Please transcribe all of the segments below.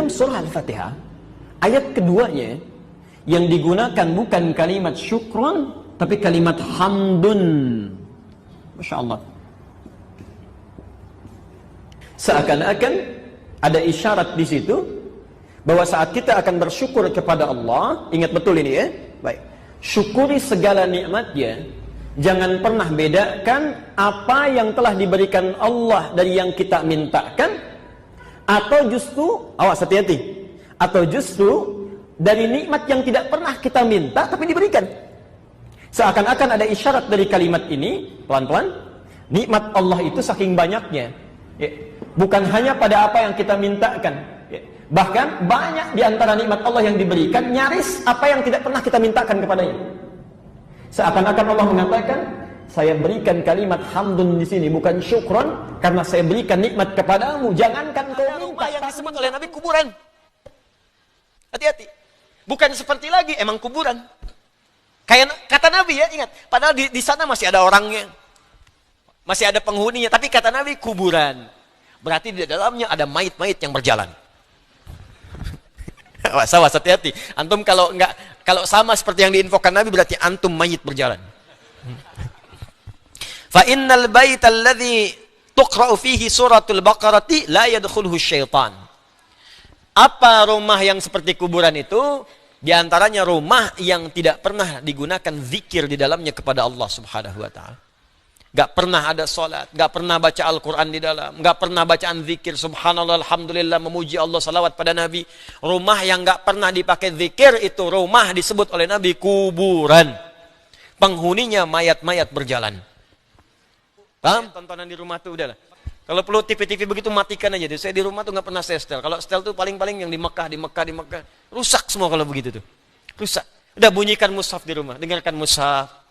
dalam surah Al-Fatihah, ayat keduanya yang digunakan bukan kalimat syukron, tapi kalimat hamdun. Masya Allah. Seakan-akan ada isyarat di situ bahwa saat kita akan bersyukur kepada Allah, ingat betul ini ya, baik, syukuri segala nikmatnya. Jangan pernah bedakan apa yang telah diberikan Allah dari yang kita mintakan, atau justru, awas hati-hati, atau justru dari nikmat yang tidak pernah kita minta tapi diberikan. Seakan-akan ada isyarat dari kalimat ini, pelan-pelan, nikmat Allah itu saking banyaknya, ya, bukan hanya pada apa yang kita mintakan, ya. Bahkan banyak di antara nikmat Allah yang diberikan nyaris apa yang tidak pernah kita mintakan kepadanya. Seakan-akan Allah mengatakan, saya berikan kalimat hamdun di sini bukan syukron, karena saya berikan nikmat kepadamu. Jangankan kau minta yang disebut oleh Nabi kuburan. Hati-hati. Bukan seperti lagi emang kuburan. Kayak kata Nabi ya, ingat. Padahal di sana masih ada orangnya, masih ada penghuninya. Tapi kata Nabi kuburan. Berarti di dalamnya ada mayit-mayit yang berjalan. Awas, hati-hati. Antum kalau sama seperti yang diinfokan Nabi, berarti antum mayit berjalan. Fa innal baita alladhi tuqra'u fihi suratul baqarati la yadkhuluhu syaitan. Apa rumah yang seperti kuburan itu? Di antaranya rumah yang tidak pernah digunakan zikir di dalamnya kepada Allah Subhanahu wa taala. Gak pernah ada sholat, gak pernah baca Al-Quran di dalam, gak pernah bacaan zikir, subhanallah, alhamdulillah, memuji Allah, salawat pada Nabi. Rumah yang gak pernah dipakai zikir itu rumah disebut oleh Nabi kuburan. Penghuninya mayat-mayat berjalan. Paham? Tontonan di rumah tuh udahlah. Kalau perlu TV-TV begitu matikan aja. Saya di rumah tuh gak pernah saya setel. Kalau setel tuh paling-paling yang di Mekah. Rusak semua kalau begitu tuh. Rusak. Udah bunyikan mushaf di rumah, dengarkan mushaf.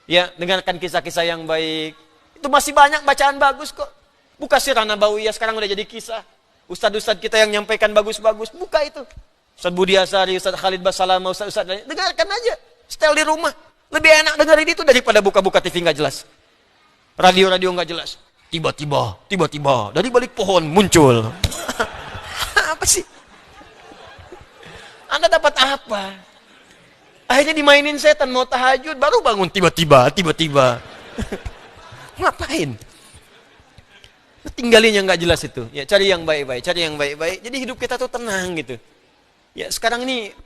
Ya, dengarkan kisah-kisah yang baik. Itu masih banyak bacaan bagus kok. Buka Sirah Nabawiyah, sekarang udah jadi kisah. Ustadz-ustadz kita yang nyampaikan bagus-bagus, buka itu. Ustadz Budi Asari, Ustadz Khalid Basalama, Ustadz-ustadz, dengarkan aja. Setel di rumah. Lebih enak dengerin itu daripada buka-buka TV nggak jelas. Radio-radio nggak jelas. Tiba-tiba, dari balik pohon muncul. Apa sih? Anda dapat apa? Akhirnya dimainin setan, mau tahajud, baru bangun tiba-tiba. Ngapain? Tinggalin yang nggak jelas itu. Ya, cari yang baik-baik. Jadi hidup kita tuh tenang gitu. Ya, sekarang ini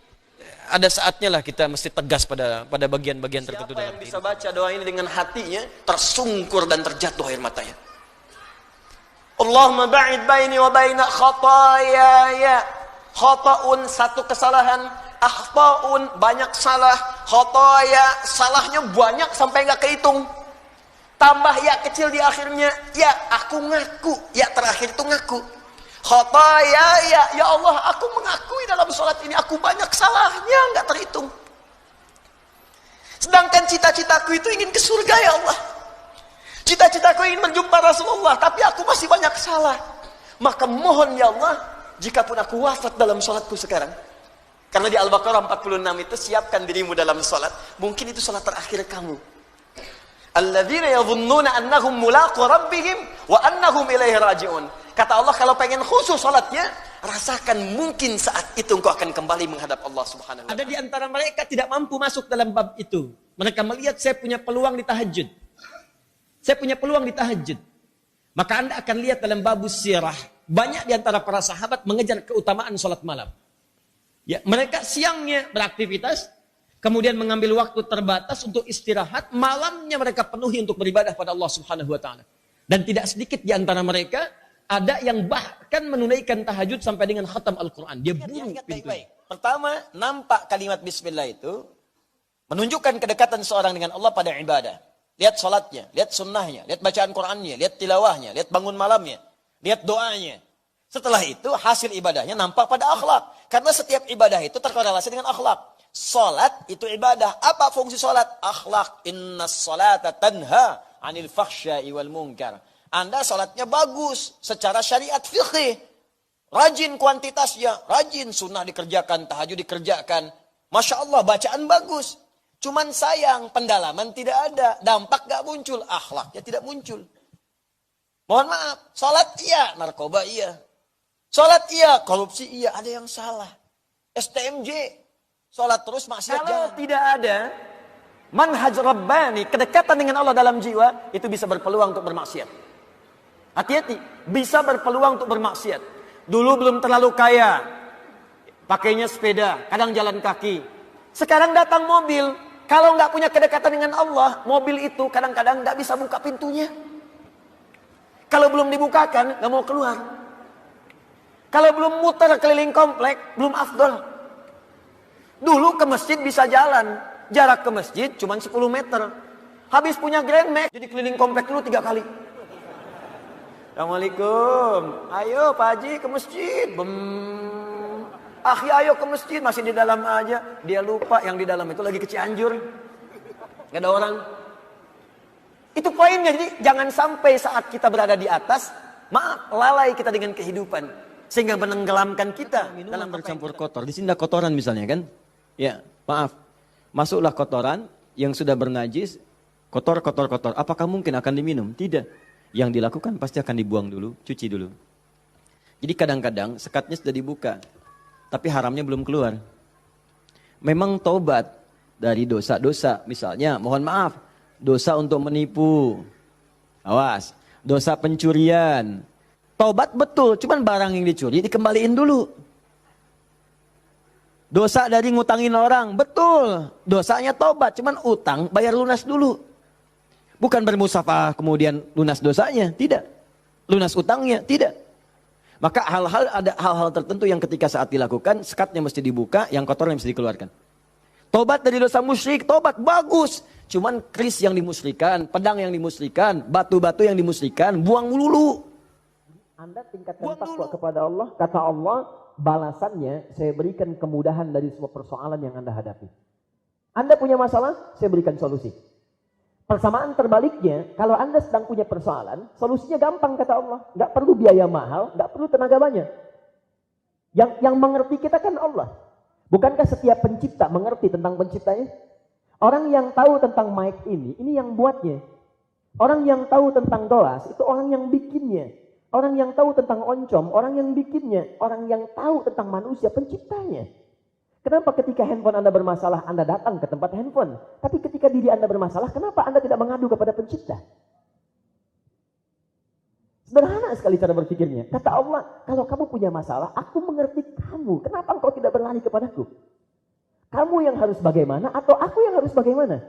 ada saatnya lah kita mesti tegas pada bagian-bagian tertentu. Siapa yang bisa baca doa ini dengan hatinya, tersungkur dan terjatuh air matanya. Allahumma ba'id baini wa baina khataaya. Khata'un, satu kesalahan. Akhta'un, banyak salah. Khotaya, salahnya banyak sampai nggak kehitung. Tambah ya kecil di akhirnya. Ya, aku ngaku. Ya, terakhir itu ngaku. Khotaya, ya Allah, aku mengakui dalam sholat ini aku banyak salahnya, nggak terhitung. Sedangkan cita-citaku itu ingin ke surga, ya Allah. Cita-citaku ingin berjumpa Rasulullah, tapi aku masih banyak salah. Maka mohon ya Allah, jikapun aku wafat dalam sholatku sekarang, karena di Al-Baqarah 46 itu, siapkan dirimu dalam salat. Mungkin itu salat terakhir kamu. Alladzina yadhunnuna annahum mulaqu rabbihim wa annahum ilaihi raji'un. Kata Allah, kalau pengen khusus salatnya, rasakan mungkin saat itu engkau akan kembali menghadap Allah Subhanahu wa taala. Ada di antara mereka tidak mampu masuk dalam bab itu. Mereka melihat saya punya peluang di tahajud. Maka Anda akan lihat dalam bab sirah, banyak di antara para sahabat mengejar keutamaan salat malam. Ya, mereka siangnya beraktivitas, kemudian mengambil waktu terbatas untuk istirahat, malamnya mereka penuhi untuk beribadah pada Allah Subhanahu wa taala. Dan tidak sedikit di antara mereka ada yang bahkan menunaikan tahajud sampai dengan khatam Al-Qur'an. Dia buru pintunya. Pertama, nampak kalimat bismillah itu menunjukkan kedekatan seorang dengan Allah pada ibadah. Lihat salatnya, lihat sunnahnya, lihat bacaan Qur'annya, lihat tilawahnya, lihat bangun malamnya, lihat doanya. Setelah itu hasil ibadahnya nampak pada akhlak. Karena setiap ibadah itu terkorelasi dengan akhlak. Salat itu ibadah. Apa fungsi salat? Akhlak. Innas salata tanha anil fakhsya'i wal munkar. Anda salatnya bagus secara syariat fiqih. Rajin kuantitasnya, rajin sunnah dikerjakan, tahajud dikerjakan. Masya Allah, bacaan bagus. Cuman sayang, pendalaman tidak ada. Dampak gak muncul, akhlaknya tidak muncul. Mohon maaf, salat iya, narkoba iya. Sholat iya, korupsi iya, ada yang salah. STMJ, sholat terus maksiat Kalau tidak ada manhaj rabbani, kedekatan dengan Allah dalam jiwa, itu bisa berpeluang untuk bermaksiat. Hati-hati, bisa berpeluang untuk bermaksiat. Dulu belum terlalu kaya, pakainya sepeda, kadang jalan kaki. Sekarang datang mobil, kalau nggak punya kedekatan dengan Allah, mobil itu kadang-kadang nggak bisa buka pintunya. Kalau belum dibukakan, nggak mau keluar. Kalau belum muter keliling komplek, belum afdol. Dulu ke masjid bisa jalan, jarak ke masjid cuma 10 meter. Habis punya Grand Max, jadi keliling komplek dulu 3 kali. Assalamualaikum, ayo Pak Haji ke masjid. Akhi ayo ke masjid, masih di dalam aja. Dia lupa yang di dalam itu lagi ke Cianjur. Gak ada orang. Itu poinnya, jadi jangan sampai saat kita berada di atas, lalai kita dengan kehidupan. Sehingga menenggelamkan kita dalam bercampur kotor. Di sini ada kotoran misalnya kan. Ya, maaf. Masuklah kotoran yang sudah bernajis, kotor. Apakah mungkin akan diminum? Tidak. Yang dilakukan pasti akan dibuang dulu, cuci dulu. Jadi kadang-kadang sekatnya sudah dibuka, tapi haramnya belum keluar. Memang taubat dari dosa-dosa, misalnya mohon maaf, dosa untuk menipu, awas, dosa pencurian. Taubat betul, cuman barang yang dicuri dikembaliin dulu. Dosa dari ngutangin orang, betul. Dosanya taubat, cuman utang bayar lunas dulu. Bukan bermusafah kemudian lunas dosanya, tidak. Lunas utangnya, tidak. Maka ada hal-hal tertentu yang ketika saat dilakukan, sekatnya mesti dibuka, yang kotor yang mesti dikeluarkan. Tobat dari dosa musyrik, tobat bagus. Cuman keris yang dimusyrikan, pedang yang dimusyrikan, batu-batu yang dimusyrikan, buang dulu. Anda tingkatkan takwa kepada Allah, kata Allah, balasannya saya berikan kemudahan dari semua persoalan yang Anda hadapi. Anda punya masalah, saya berikan solusi. Persamaan terbaliknya, kalau Anda sedang punya persoalan, solusinya gampang kata Allah. Nggak perlu biaya mahal, nggak perlu tenaga banyak. Yang mengerti kita kan Allah. Bukankah setiap pencipta mengerti tentang penciptanya? Orang yang tahu tentang mic ini yang buatnya. Orang yang tahu tentang gelas, itu orang yang bikinnya. Orang yang tahu tentang oncom, orang yang bikinnya. Orang yang tahu tentang manusia, penciptanya. Kenapa ketika handphone Anda bermasalah, Anda datang ke tempat handphone? Tapi ketika diri Anda bermasalah, kenapa Anda tidak mengadu kepada pencipta? Sederhana sekali cara berpikirnya. Kata Allah, kalau kamu punya masalah, aku mengerti kamu. Kenapa engkau tidak berlari kepadaku? Kamu yang harus bagaimana atau aku yang harus bagaimana?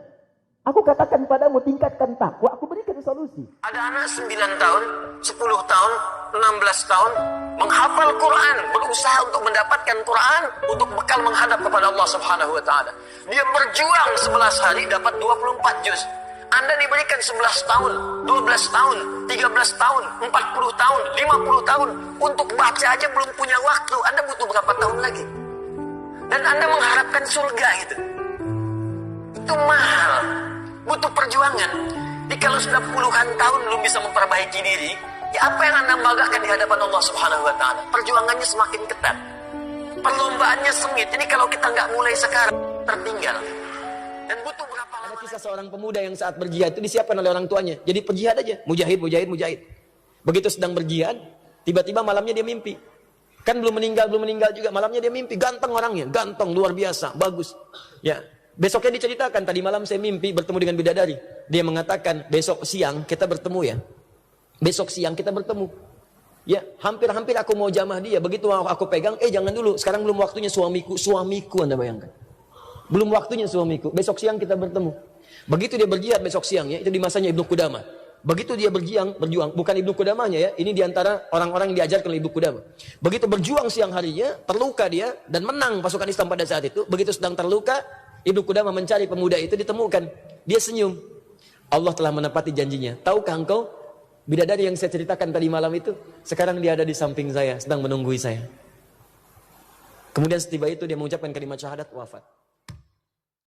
Aku katakan padamu, tingkatkan takwa, aku berikan solusi. Ada anak 9 tahun, 10 tahun, 16 tahun, menghafal Quran, berusaha untuk mendapatkan Quran, untuk bekal menghadap kepada Allah Subhanahu wa Ta'ala. Dia berjuang 11 hari, dapat 24 juz. Anda diberikan 11 tahun, 12 tahun, 13 tahun, 40 tahun, 50 tahun, untuk baca aja belum punya waktu. Anda butuh berapa tahun lagi? Dan Anda mengharapkan surga gitu. Itu mahal. Butuh perjuangan. Jadi kalau sudah puluhan tahun belum bisa memperbaiki diri, ya apa yang Anda banggakan di hadapan Allah Subhanahu wa Ta'ala? Perjuangannya semakin ketat. Perlombaannya sengit. Jadi kalau kita nggak mulai sekarang, tertinggal. Dan butuh berapa lama? Ada kisah seorang pemuda yang saat berjihad itu disiapkan oleh orang tuanya. Jadi berjihad aja. Mujahid. Begitu sedang berjihad, tiba-tiba malamnya dia mimpi. Kan belum meninggal juga. Malamnya dia mimpi. Ganteng orangnya. Ganteng, luar biasa. Bagus. Ya. Besoknya diceritakan, tadi malam saya mimpi bertemu dengan bidadari. Dia mengatakan, besok siang kita bertemu ya. Besok siang kita bertemu. Ya, hampir-hampir aku mau jamah dia. Begitu aku pegang, jangan dulu. Sekarang belum waktunya suamiku. Suamiku Anda bayangkan. Belum waktunya suamiku. Besok siang kita bertemu. Begitu dia berjihad besok siangnya, itu di masanya Ibnu Qudamah. Begitu dia berjuang, bukan Ibnu Qudamahnya ya. Ini diantara orang-orang yang diajarkan oleh Ibnu Qudamah. Begitu berjuang siang harinya, terluka dia, dan menang pasukan Islam pada saat itu. Begitu sedang terluka, Ibnu Qudamah mencari pemuda itu, ditemukan. Dia senyum. Allah telah menepati janjinya. Tahukah engkau, bidadari yang saya ceritakan tadi malam itu, sekarang dia ada di samping saya, sedang menunggui saya. Kemudian setiba itu dia mengucapkan kalimat syahadat, wafat.